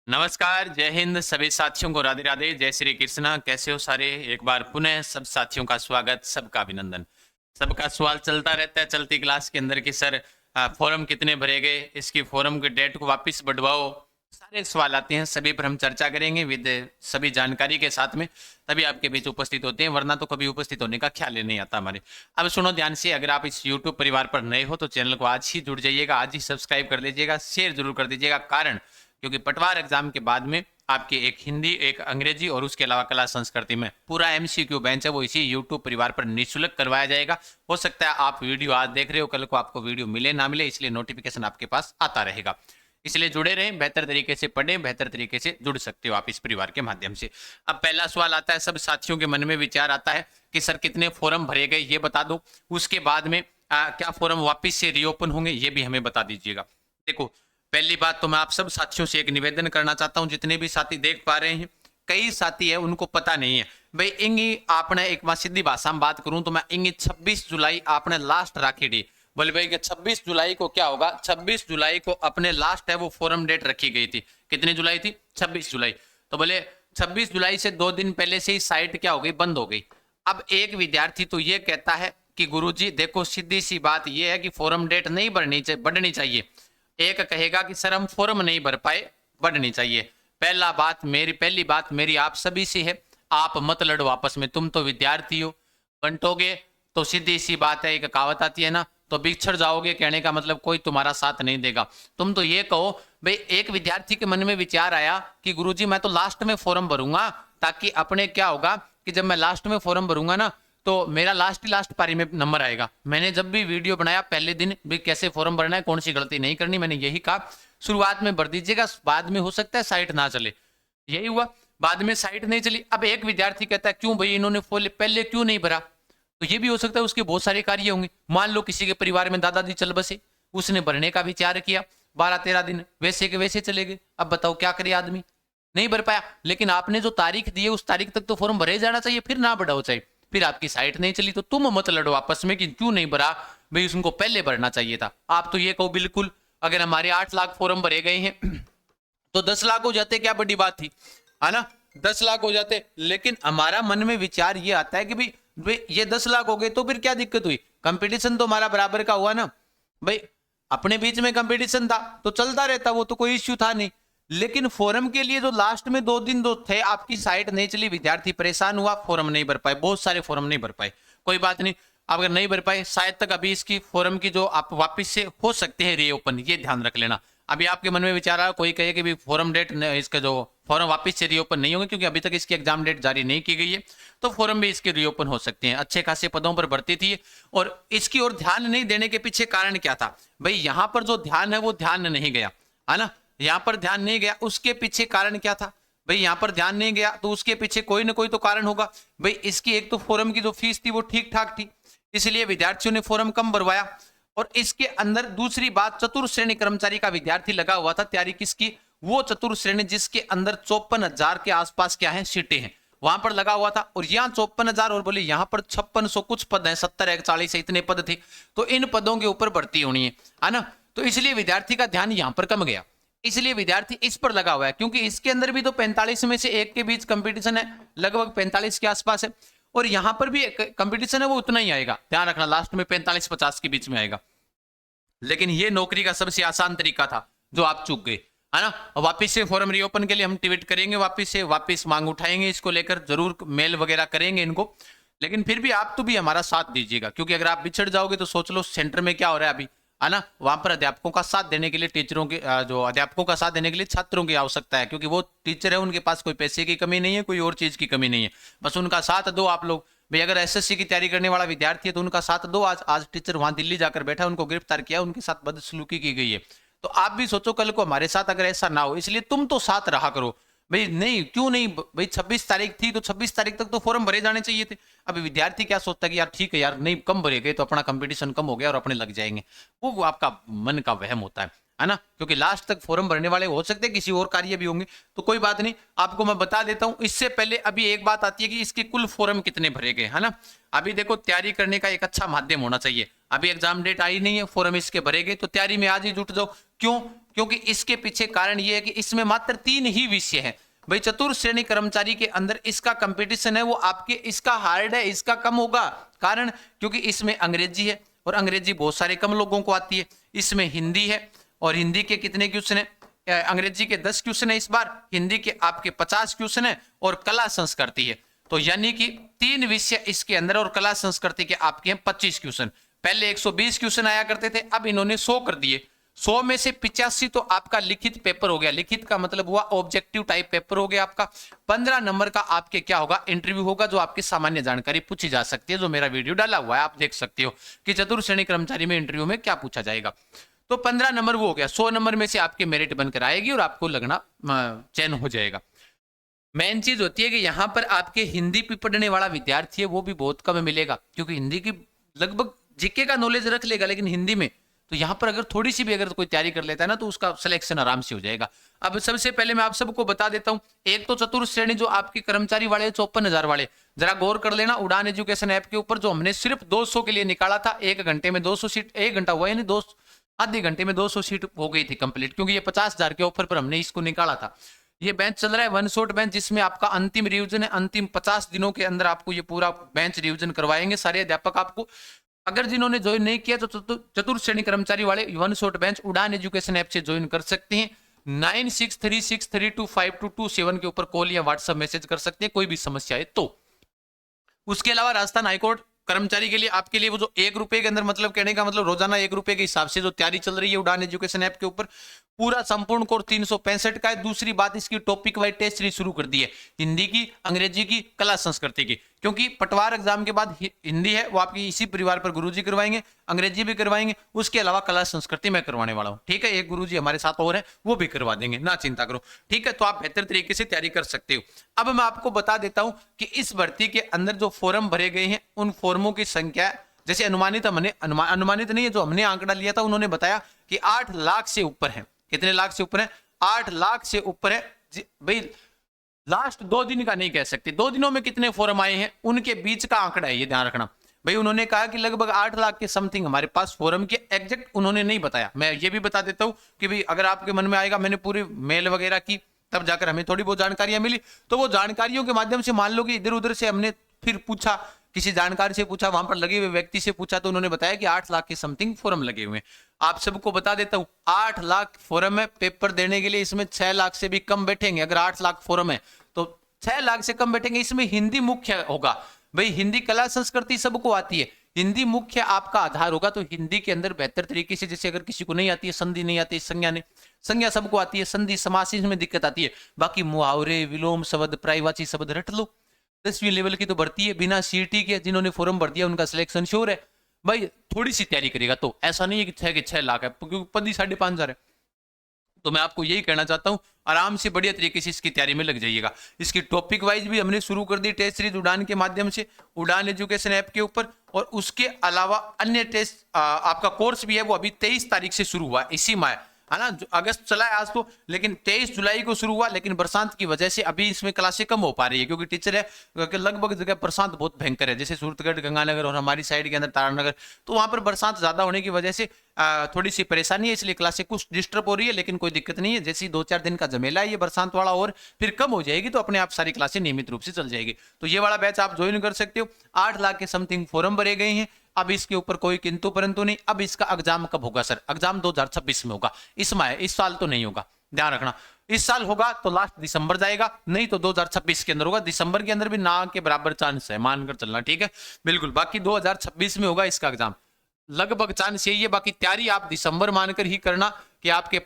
नमस्कार, जय हिंद। सभी साथियों को राधे राधे, जय श्री कृष्णा। कैसे हो सारे? एक बार पुनः सब साथियों का स्वागत, सबका अभिनंदन। सबका सवाल चलता रहता है चलती क्लास के अंदर कि सर फॉर्म कितने भरे गए, इसकी फॉर्म की डेट को वापस बढ़वाओ। सारे सवाल आते हैं, सभी पर हम चर्चा करेंगे विद सभी जानकारी के साथ में, तभी आपके बीच उपस्थित होते हैं, वरना तो कभी उपस्थित होने का ख्याल ही नहीं आता हमारे। अब सुनो ध्यान से, अगर आप इस यूट्यूब परिवार पर नए हो तो चैनल को आज ही जुड़ जाइएगा, आज ही सब्सक्राइब कर लीजिएगा, शेयर जरूर कर दीजिएगा। कारण क्योंकि पटवार एग्जाम के बाद में आपके एक हिंदी, एक अंग्रेजी और उसके अलावा कला संस्कृति में पूरा एमसीक्यू बेंच है, वो इसी यूट्यूब परिवार पर निःशुल्क करवाया जाएगा। हो सकता है आप वीडियो आज देख रहे हो, कल को आपको वीडियो मिले ना मिले, इसलिए नोटिफिकेशन आपके पास आता रहेगा। इसलिए जुड़े रहें, बेहतर तरीके से पढ़ें, बेहतर तरीके से जुड़ सकते हो आप इस परिवार के माध्यम से। अब पहला सवाल आता है, सब साथियों के मन में विचार आता है कि सर कितने फॉर्म भरे गए ये बता दो, उसके बाद में क्या फॉर्म वापिस से रीओपन होंगे ये भी हमें बता दीजिएगा। देखो, पहली बात तो मैं आप सब साथियों से एक निवेदन करना चाहता हूं, जितने भी साथी देख पा रहे हैं, कई साथी है उनको पता नहीं है भाई। इंगी आपने एक बार सीधी भाषा में बात करूं तो मैं इंगी 26 जुलाई आपने लास्ट राखी डी। बोले भाई कि 26 जुलाई को क्या होगा? 26 जुलाई को अपने लास्ट है वो फॉरम डेट रखी गई थी। कितनी जुलाई थी? 26 जुलाई। तो बोले 26 जुलाई से 2 दिन पहले से ही साइट क्या हो गई? बंद हो गई। अब एक विद्यार्थी तो ये कहता है कि गुरुजी देखो, सीधी सी बात ये है कि फॉरम डेट नहीं बढ़नी चाहिए। एक कहेगा कि सर हम फॉर्म नहीं भर पाए, बढ़नी चाहिए। पहली बात मेरी आप सभी से है, आप मत लड़ो आपस में। तुम तो विद्यार्थी हो, बंटोगे तो सीधी सी बात है, एक कहावत आती है ना, तो बिछड़ जाओगे। कहने का मतलब कोई तुम्हारा साथ नहीं देगा। तुम तो ये कहो भाई, एक विद्यार्थी के मन में विचार आया कि गुरुजी मैं तो लास्ट में फॉर्म भरूंगा, ताकि अपने क्या होगा कि जब मैं लास्ट में फॉर्म भरूंगा ना तो मेरा लास्ट पारी में नंबर आएगा। मैंने जब भी वीडियो बनाया पहले दिन भी कैसे फॉर्म भरना है, कौन सी गलती नहीं करनी, मैंने यही कहा शुरुआत में भर दीजिएगा, बाद में हो सकता है साइट ना चले। यही हुआ, बाद में साइट नहीं चली। अब एक विद्यार्थी कहता है क्यों भाई इन्होंने पहले क्यों नहीं भरा? तो ये भी हो सकता है उसके बहुत सारे कार्य होंगे। मान लो किसी के परिवार में दादाजी चल बसे, उसने भरने का विचार किया, 12-13 दिन वैसे के वैसे चले गए। अब बताओ क्या करे आदमी? नहीं भर पाया। लेकिन आपने जो तारीख दी है उस तारीख तक तो फॉर्म भरे जाना चाहिए, फिर ना बढ़ाओ चाहिए। फिर आपकी साइट नहीं चली तो तुम मत लड़ो आपस में कि क्यों नहीं भरा, भाई उसको पहले भरना चाहिए था। आप तो ये कहो बिल्कुल, अगर हमारे 8 लाख फॉर्म भरे गए हैं तो 10 लाख हो जाते, क्या बड़ी बात थी, है ना? 10 लाख हो जाते। लेकिन हमारा मन में विचार ये आता है कि भाई ये 10 लाख हो गए तो फिर क्या दिक्कत हुई? कंपटीशन तो हमारा बराबर का हुआ ना भाई। अपने बीच में कंपटीशन था तो चलता रहता, वो तो कोई इश्यू था नहीं। लेकिन फोरम के लिए जो लास्ट में 2 दिन थे आपकी साइट नहीं चली, विद्यार्थी परेशान हुआ, फोरम नहीं भर पाए, बहुत सारे फोरम नहीं भर पाए। कोई बात नहीं, आप अगर नहीं भर पाए शायद तक अभी इसकी फोरम की जो आप वापस से हो सकते हैं रीओपन, ये ध्यान रख लेना। अभी आपके मन में विचार आया, कोई कहे कि भी फॉरम डेट इसका जो फॉरम वापस से रीओपन नहीं होंगे क्योंकि अभी तक इसकी एग्जाम डेट जारी नहीं की गई है, तो फॉरम भी इसके रीओपन हो सकते हैं। अच्छे खासे पदों पर भर्ती थी और इसकी ओर ध्यान नहीं देने के पीछे कारण क्या था भाई? यहां पर जो ध्यान है वो ध्यान नहीं गया, है ना? यहां पर ध्यान नहीं गया, उसके पीछे कारण क्या था भाई? यहां पर ध्यान नहीं गया तो उसके पीछे कोई ना कोई तो कारण होगा भाई। इसकी एक तो फॉरम की जो फीस थी वो ठीक ठाक थी, इसलिए विद्यार्थियों ने फॉरम कम भरवाया। और इसके अंदर दूसरी बात, चतुर्थ श्रेणी कर्मचारी का विद्यार्थी लगा हुआ था तैयारी किसकी? वो चतुर्थ श्रेणी जिसके अंदर 54,000 के आसपास क्या है सीटें हैं, वहां पर लगा हुआ था। और यहाँ 54,000 और बोले यहाँ पर 5600 कुछ पद हैं, 70-41 इतने पद थे, तो इन पदों के ऊपर भर्ती होनी है ना? तो इसलिए विद्यार्थी का ध्यान यहां पर कम गया, इसलिए विद्यार्थी इस पर लगा हुआ है। क्योंकि इसके अंदर भी तो 45 में से एक के बीच कंपटीशन है, लगभग 45 के आसपास है। और यहां पर भी कंपटीशन है वो उतना ही आएगा, ध्यान रखना, लास्ट में 45-50 के बीच में आएगा। लेकिन ये नौकरी का सबसे आसान तरीका था जो आप चूक गए, है ना? वापिस से फॉर्म रीओपन के लिए हम ट्वीट करेंगे, वापिस मांग उठाएंगे, इसको लेकर जरूर मेल वगैरह करेंगे इनको। लेकिन फिर भी आप तो भी हमारा साथ दीजिएगा, क्योंकि अगर आप बिछड़ जाओगे तो सोच लो सेंटर में क्या हो रहा है अभी, है ना? वहां पर अध्यापकों का साथ देने के लिए टीचरों के जो अध्यापकों का साथ देने के लिए छात्रों की आवश्यकता है, क्योंकि वो टीचर है, उनके पास कोई पैसे की कमी नहीं है, कोई और चीज की कमी नहीं है, बस उनका साथ दो आप लोग भाई। अगर एसएससी की तैयारी करने वाला विद्यार्थी है तो उनका साथ दो। आज टीचर वहां दिल्ली जाकर बैठा, उनको गिरफ्तार किया, उनके साथ बदसलूकी की गई है। तो आप भी सोचो कल को हमारे साथ अगर ऐसा ना हो, इसलिए तुम तो साथ रहा करो भाई। नहीं क्यों नहीं भाई? 26 तारीख थी तो 26 तारीख तक तो फॉर्म भरे जाने चाहिए थे। अभी विद्यार्थी क्या सोचता है कि यार ठीक है यार, नहीं कम भरे गए तो अपना कंपटीशन कम हो गया और अपने लग जाएंगे, वो आपका मन का वहम होता है ना? क्योंकि लास्ट तक फॉर्म भरने वाले हो सकते हैं किसी और कार्य भी होंगे, तो कोई बात नहीं, आपको मैं बता देता हूं। इससे पहले अभी एक बात आती है कि इसके कुल फॉर्म कितने भरे गए, है ना? अभी देखो, तैयारी करने का एक अच्छा माध्यम होना चाहिए। अभी एग्जाम डेट आई नहीं है, फॉर्म इसके भरेंगे, तो तैयारी में आज ही जुट जाओ। क्यों? क्योंकि इसके पीछे कारण ये है कि इसमें मात्र 3 ही विषय है भाई। चतुर्थ श्रेणी कर्मचारी के अंदर इसका कंपटीशन है वो आपके, इसका हार्ड है, इसका कम होगा। कारण क्योंकि इसमें अंग्रेजी है और अंग्रेजी बहुत सारे कम लोगों को आती है। इसमें हिंदी है और हिंदी के कितने क्वेश्चन है? अंग्रेजी के 10 क्वेश्चन है इस बार, हिंदी के आपके 50 क्वेश्चन है और कला संस्कृति है। तो यानी कि 3 विषय इसके अंदर और कला संस्कृति के आपके हैं 25 क्वेश्चन। पहले 120 क्वेश्चन आया करते थे, अब इन्होंने 100 कर दिए। 100 में से 85 तो आपका लिखित पेपर हो गया। लिखित का मतलब हुआ ऑब्जेक्टिव टाइप पेपर हो गया आपका। 15 नंबर का आपके क्या होगा? इंटरव्यू होगा, जो आपकी सामान्य जानकारी पूछी जा सकती है, जो मेरा वीडियो डाला हुआ है, आप देख सकते हो कि चतुर्थ श्रेणी कर्मचारी में इंटरव्यू में क्या पूछा जाएगा। तो 15 नंबर वो हो गया। 100 नंबर में से आपके मेरिट बनकर आएगी और आपको लगना चयन हो जाएगा। मेन चीज होती है कि यहाँ पर आपके हिंदी पे पढ़ने वाला विद्यार्थी है वो भी बहुत कम मिलेगा, क्योंकि हिंदी की लगभग जीके का नॉलेज रख लेगा, लेकिन हिंदी में तो यहाँ पर अगर थोड़ी सी भी अगर कोई तैयारी कर लेता है ना, तो उसका सिलेक्शन आराम से हो जाएगा। अब सबसे पहले मैं आप सबको बता देता हूँ, एक तो चतुर्थ श्रेणी जो आपके कर्मचारी वाले 54,000 वाले, जरा गौर कर लेना उड़ान एजुकेशन ऐप के ऊपर, जो हमने सिर्फ 200 के लिए निकाला था। 1 घंटे में 200 सीट, 1 घंटा हुआ यानी 2 आधे घंटे में 200 सीट हो गई थी कंप्लीट, क्योंकि ये 50,000 के ऑफर पर हमने इसको निकाला था। ये बेंच चल रहा है वन शॉट बेंच, जिसमें आपका अंतिम रिवीजन है। अंतिम 50 दिनों के अंदर आपको ये पूरा बेंच रिवीजन करवाएंगे सारे अध्यापक आपको। अगर जिन्होंने ज्वाइन नहीं किया तो चतुर्थ श्रेणी कर्मचारी वाले वन शॉट बेंच उड़ान एजुकेशन ऐप से ज्वाइन कर सकते हैं। 9636325227 के ऊपर कॉल या व्हाट्सएप मैसेज कर सकते हैं कोई भी समस्या है तो। उसके अलावा राजस्थान हाईकोर्ट कर्मचारी के लिए आपके लिए वो जो 1 रुपए के अंदर, मतलब कहने का मतलब रोजाना 1 रुपए के हिसाब से जो तैयारी चल रही है उड़ान एजुकेशन ऐप के ऊपर, पूरा संपूर्ण कोर्स 365 का है। दूसरी बात, इसकी टॉपिक वाइज टेस्ट सीरीज शुरू कर दी है, हिंदी की, अंग्रेजी की, कला संस्कृति की। क्योंकि पटवार एग्जाम के बाद हिंदी है वो आपकी इसी परिवार पर गुरुजी करवाएंगे, अंग्रेजी भी करवाएंगे, उसके अलावा कला संस्कृति मैं करवाने वाला हूँ। ठीक है, एक गुरुजी हमारे साथ और है, वो भी करवा देंगे, ना चिंता करो। ठीक है, तो आप बेहतर तरीके से तैयारी कर सकते हो। अब मैं आपको बता देता हूं कि इस भर्ती के अंदर जो फॉर्म भरे गए हैं उन फॉर्मों की संख्या, जैसे अनुमानित हमने अनुमानित नहीं है, जो हमने आंकड़ा लिया था उन्होंने बताया कि 8 लाख से ऊपर है। कितने लाख से ऊपर है? 8 लाख से ऊपर है भाई। लास्ट 2 दिन का नहीं कह सकते, 2 दिनों में कितने फॉर्म आए हैं उनके बीच का आंकड़ा है, ये ध्यान रखना भाई। उन्होंने कहा कि लगभग 8 लाख के समथिंग हमारे पास फॉर्म के, एग्जैक्ट उन्होंने नहीं बताया। मैं ये भी बता देता हूं कि भाई अगर आपके मन में आएगा, मैंने पूरी मेल वगैरह की तब जाकर हमें थोड़ी बहुत जानकारियां मिली, तो वो जानकारियों के माध्यम से मान लो कि इधर उधर से हमने फिर पूछा, किसी जानकार से पूछा, वहां पर लगे हुए व्यक्ति से पूछा, तो उन्होंने बताया कि 8 लाख के समथिंग फॉर्म लगे हुए हैं। आप सबको बता देता हूं 8 लाख फॉर्म है पेपर देने के लिए, इसमें 6 लाख से भी कम बैठेंगे। अगर 8 लाख फॉर्म है तो 6 लाख से कम बैठेंगे। इसमें हिंदी मुख्य होगा भाई, हिंदी कला संस्कृति सबको आती है, हिंदी मुख्य आपका आधार होगा। तो हिंदी के अंदर बेहतर तरीके से, जैसे अगर किसी को नहीं आती है, संधि नहीं आती, संज्ञा सबको आती है, संधि समास में दिक्कत आती है, बाकी मुहावरे, विलोम शब्द, पर्यायवाची शब्द रट लो। 10वीं लेवल की तो भर्ती है बिना सीटी के, जिन्होंने फॉर्म भर दिया उनका सिलेक्शन श्योर है भाई। थोड़ी सी तैयारी करेगा तो ऐसा नहीं है कि 6 लाख है, क्योंकि पद ही 5,500 है। तो मैं आपको यही कहना चाहता हूं, आराम से बढ़िया तरीके से इसकी तैयारी में लग जाइएगा। इसकी टॉपिक वाइज भी हमने शुरू कर दी टेस्ट सीरीज उड़ान के माध्यम से, उड़ान एजुकेशन ऐप के ऊपर। और उसके अलावा अन्य टेस्ट आपका कोर्स भी है, वो अभी 23 तारीख से शुरू हुआ इसी माह, है ना। अगस्त चला है आज तो, लेकिन 23 जुलाई को शुरू हुआ। लेकिन बरसात की वजह से अभी इसमें क्लासें कम हो पा रही है, क्योंकि टीचर है लगभग जगह बरसात बहुत भयंकर है, जैसे सूरतगढ़, गंगानगर और हमारी साइड के अंदर तारानगर, तो वहां पर बरसात ज्यादा होने की वजह से थोड़ी सी परेशानी है, इसलिए क्लासें कुछ डिस्टर्ब हो रही है। लेकिन कोई दिक्कत नहीं है, जैसे 2-4 दिन का झमेला है ये बरसात वाला, और फिर कम हो जाएगी तो अपने आप सारी क्लासें नियमित रूप से चल जाएगी। तो ये वाला बैच आप ज्वाइन कर सकते हो। 8 लाख के समथिंग फॉर्म भरे गए हैं। अब इसके ऊपर कोई किंतु परंतु नहीं। अब इसका एग्जाम कब होगा सर? एग्जाम 2026 में होगा, इस साल तो नहीं होगा, ध्यान रखना। इस साल होगा तो लास्ट दिसंबर जाएगा, नहीं तो 2026 के अंदर होगा। दिसंबर के अंदर भी ना के बराबर चांस है, मानकर चलना, ठीक है बिल्कुल। बाकी 2026 में होगा इसका एग्जाम, लगभग चांस यही है। बाकी तैयारी आप दिसंबर मानकर ही करना कि आपके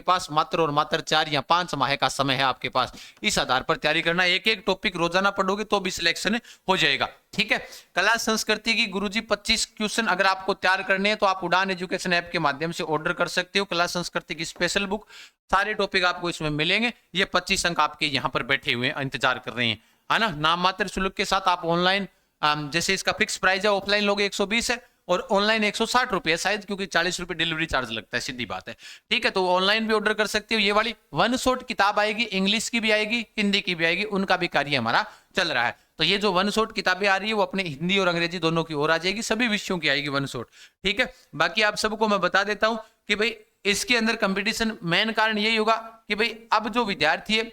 पास मात्र और मात्र 4 या 5 माह का समय है आपके पास। इस आधार पर तैयारी करना, एक एक टॉपिक रोजाना पढ़ोगे तो भी सिलेक्शन हो जाएगा, ठीक है। कला संस्कृति की गुरुजी 25 क्वेश्चन अगर आपको तैयार करने हैं तो आप उड़ान एजुकेशन ऐप के माध्यम से ऑर्डर कर सकते हो। कला संस्कृति की स्पेशल बुक, सारे टॉपिक आपको इसमें मिलेंगे। ये 25 अंक आपके यहाँ पर बैठे हुए इंतजार कर रहे हैं, है ना। नाम मात्र शुल्क के साथ आप ऑनलाइन, जैसे इसका फिक्स प्राइस है, ऑफलाइन लोग 120 है और ऑनलाइन 160 रुपये शायद, क्योंकि 40 रुपये डिलीवरी चार्ज लगता है, सीधी बात है, ठीक है। तो ऑनलाइन भी ऑर्डर कर सकते हो। ये वाली वन शॉट किताब आएगी, इंग्लिश की भी आएगी, हिंदी की भी आएगी, उनका भी कार्य हमारा चल रहा है। तो ये जो वन शॉट किताबें आ रही है वो अपने हिंदी और अंग्रेजी दोनों की ओर आ जाएगी, सभी विषयों की आएगी वन शॉट। ठीक है, बाकी आप सबको मैं बता देता हूं कि भाई इसके अंदर कंपटीशन मेन कारण यही होगा कि भाई अब जो विद्यार्थी है,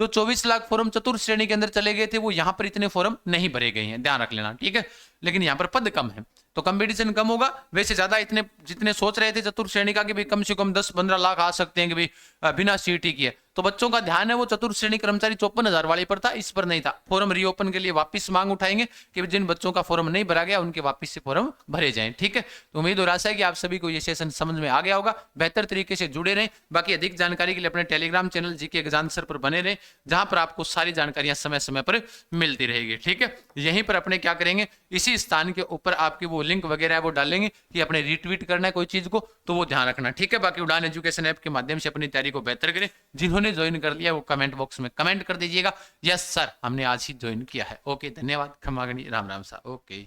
जो 24 लाख फॉर्म चतुर्थ श्रेणी के अंदर चले गए थे, वो यहां पर इतने फॉर्म नहीं भरे गए हैं, ध्यान रख लेना। ठीक है, लेकिन यहां पर पद कम है तो कंपटीशन कम होगा। वैसे ज्यादा इतने जितने सोच रहे थे चतुर्थ श्रेणी का कि भाई कम से कम 10-15 लाख आ सकते हैं कि भाई बिना सीईटी किए, तो बच्चों का ध्यान है वो चतुर्थ श्रेणी कर्मचारी 54,000 वाले पर था, इस पर नहीं था। फॉर्म रीओपन के लिए वापस मांग उठाएंगे कि जिन बच्चों का फॉर्म नहीं भरा गया उनके वापस से फॉर्म भरे जाएं। ठीक है, तो उम्मीद और आशा है कि आप सभी को ये सेशन समझ में आ गया होगा, बेहतर तरीके से जुड़े रहें। बाकी अधिक जानकारी के लिए अपने Telegram channel GK exam sir पर बने रहें, जहां पर आपको सारी जानकारियां समय समय पर मिलती रहेगी। ठीक है, यहीं पर अपने क्या करेंगे, इसी स्थान के ऊपर आपकी वो लिंक वगैरह है वो डालेंगे कि अपने रीट्वीट करना है कोई चीज को, तो वो ध्यान रखना। ठीक है, बाकी उड़ान एजुकेशन ऐप के माध्यम से अपनी तैयारी को बेहतर करें। जिन्होंने ज्वाइन कर लिया वो कमेंट बॉक्स में कमेंट कर दीजिएगा, यस सर हमने आज ही ज्वाइन किया है। ओके, धन्यवाद, खमागनी, राम राम सा। ओके।